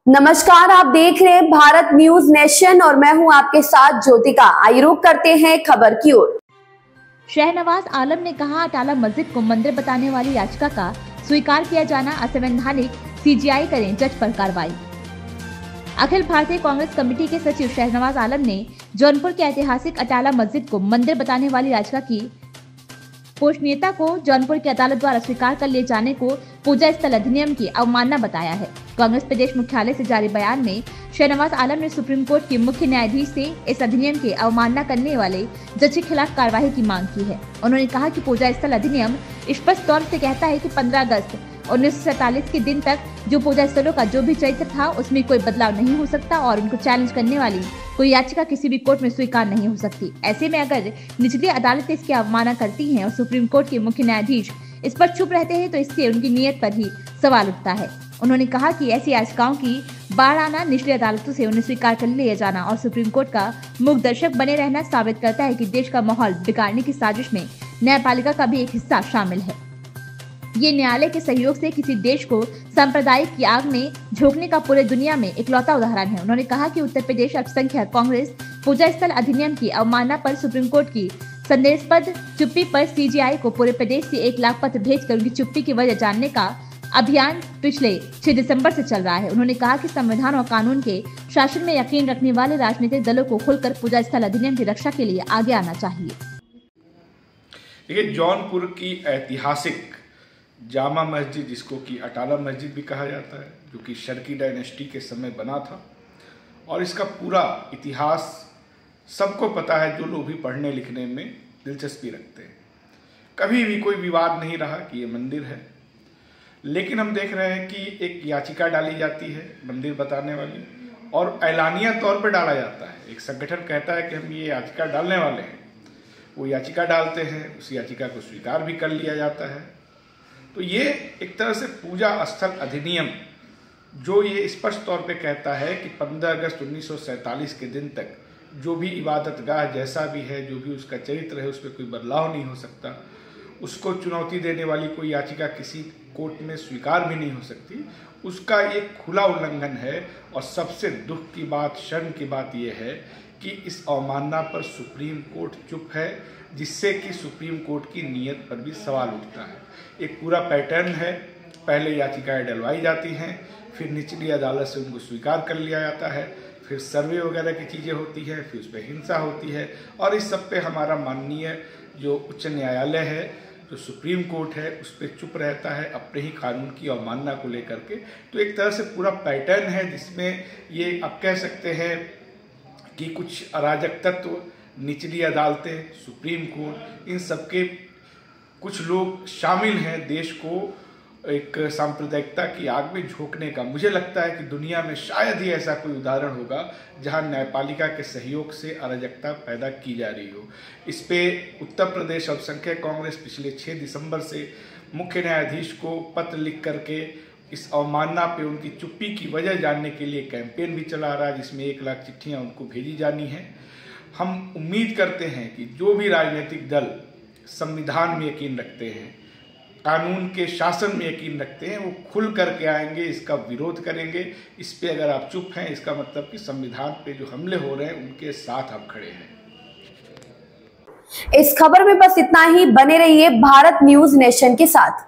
नमस्कार, आप देख रहे हैं भारत न्यूज नेशन और मैं हूं आपके साथ ज्योतिका। आइए रुक करते हैं खबर की ओर। शहनवाज आलम ने कहा, अटाला मस्जिद को मंदिर बताने वाली याचिका का स्वीकार किया जाना असंवैधानिक, सीजीआई करें, जज पर कार्रवाई। अखिल भारतीय कांग्रेस कमेटी के सचिव शहनवाज आलम ने जौनपुर के ऐतिहासिक अटाला मस्जिद को मंदिर बताने वाली याचिका की पोषणीयता को जौनपुर की अदालत द्वारा स्वीकार कर लिए जाने को पूजा स्थल अधिनियम की अवमानना बताया है। कांग्रेस प्रदेश मुख्यालय से जारी बयान में शहनवाज आलम ने सुप्रीम कोर्ट के मुख्य न्यायाधीश से इस अधिनियम की अवमानना करने वाले जज के खिलाफ कार्रवाई की मांग की है। उन्होंने कहा कि पूजा स्थल अधिनियम स्पष्ट तौर से कहता है कि 15 अगस्त 1947 के दिन तक जो पूजा स्थलों का जो भी चरित्र था उसमें कोई बदलाव नहीं हो सकता और उनको चैलेंज करने वाली कोई याचिका किसी भी कोर्ट में स्वीकार नहीं हो सकती। ऐसे में अगर निचली अदालत इसकी अवमानना करती हैं और सुप्रीम कोर्ट के मुख्य न्यायाधीश इस पर चुप रहते हैं तो इससे उनकी नीयत पर ही सवाल उठता है। उन्होंने कहा कि ऐसी याचिकाओं की बाढ़ आना, निचली अदालतों से उन्हें स्वीकार कर लिया जाना और सुप्रीम कोर्ट का मूक दर्शक बने रहना साबित करता है कि देश का माहौल बिगाड़ने की साजिश में न्यायपालिका का भी एक हिस्सा शामिल है। ये न्यायालय के सहयोग से किसी देश को सांप्रदायिक की आग में झोंकने का पूरे दुनिया में इकलौता उदाहरण है। उन्होंने कहा कि उत्तर प्रदेश अल्पसंख्यक कांग्रेस पूजा स्थल अधिनियम की अवमानना पर सुप्रीम कोर्ट की संदेहास्पद चुप्पी पर सीजीआई को पूरे प्रदेश से 1 लाख पत्र भेजकर उनकी चुप्पी की वजह जानने का अभियान पिछले 6 दिसंबर से चल रहा है। उन्होंने कहा कि संविधान और कानून के शासन में यकीन रखने वाले राजनीतिक दलों को खुलकर पूजा स्थल अधिनियम की रक्षा के लिए आगे आना चाहिए। देखिए, जौनपुर की ऐतिहासिक जामा मस्जिद, जिसको कि अटाला मस्जिद भी कहा जाता है, जो कि शर्की डायनेस्टी के समय बना था, और इसका पूरा इतिहास सबको पता है जो लोग भी पढ़ने लिखने में दिलचस्पी रखते हैं। कभी भी कोई विवाद नहीं रहा कि ये मंदिर है, लेकिन हम देख रहे हैं कि एक याचिका डाली जाती है मंदिर बताने वाली, और ऐलानिया तौर पर डाला जाता है। एक संगठन कहता है कि हम ये याचिका डालने वाले हैं, वो याचिका डालते हैं, उस याचिका को स्वीकार भी कर लिया जाता है। तो ये एक तरह से पूजा स्थल अधिनियम, जो ये स्पष्ट तौर पे कहता है कि 15 अगस्त 1947 के दिन तक जो भी इबादतगाह जैसा भी है, जो भी उसका चरित्र है, उस पर कोई बदलाव नहीं हो सकता, उसको चुनौती देने वाली कोई याचिका किसी कोर्ट में स्वीकार भी नहीं हो सकती। उसका एक खुला उल्लंघन है। और सबसे दुख की बात, शर्म की बात यह है कि इस अवमानना पर सुप्रीम कोर्ट चुप है, जिससे कि सुप्रीम कोर्ट की नीयत पर भी सवाल उठता है। एक पूरा पैटर्न है, पहले याचिकाएं डलवाई जाती हैं, फिर निचली अदालत से उनको स्वीकार कर लिया जाता है, फिर सर्वे वगैरह की चीज़ें होती हैं, फिर उस पर हिंसा होती है, और इस सब पे हमारा माननीय जो उच्च न्यायालय है, जो सुप्रीम कोर्ट है, उस पर चुप रहता है अपने ही कानून की अवमानना को लेकर के। तो एक तरह से पूरा पैटर्न है जिसमें ये आप कह सकते हैं कि कुछ अराजक तत्व, निचली अदालतें, सुप्रीम कोर्ट, इन सबके कुछ लोग शामिल हैं देश को एक सांप्रदायिकता की आग में झोंकने का। मुझे लगता है कि दुनिया में शायद ही ऐसा कोई उदाहरण होगा जहां न्यायपालिका के सहयोग से अराजकता पैदा की जा रही हो। इस पे उत्तर प्रदेश अल्पसंख्यक कांग्रेस पिछले 6 दिसंबर से मुख्य न्यायाधीश को पत्र लिख करके इस अवमानना पे उनकी चुप्पी की वजह जानने के लिए कैंपेन भी चला रहा है, जिसमें 1 लाख चिट्ठियाँ उनको भेजी जानी हैं। हम उम्मीद करते हैं कि जो भी राजनीतिक दल संविधान में यकीन रखते हैं, कानून के शासन में यकीन रखते हैं, वो खुल करके आएंगे, इसका विरोध करेंगे। इस पे अगर आप चुप हैं, इसका मतलब कि संविधान पे जो हमले हो रहे हैं उनके साथ आप खड़े हैं। इस खबर में बस इतना ही। बने रहिए भारत न्यूज नेशन के साथ।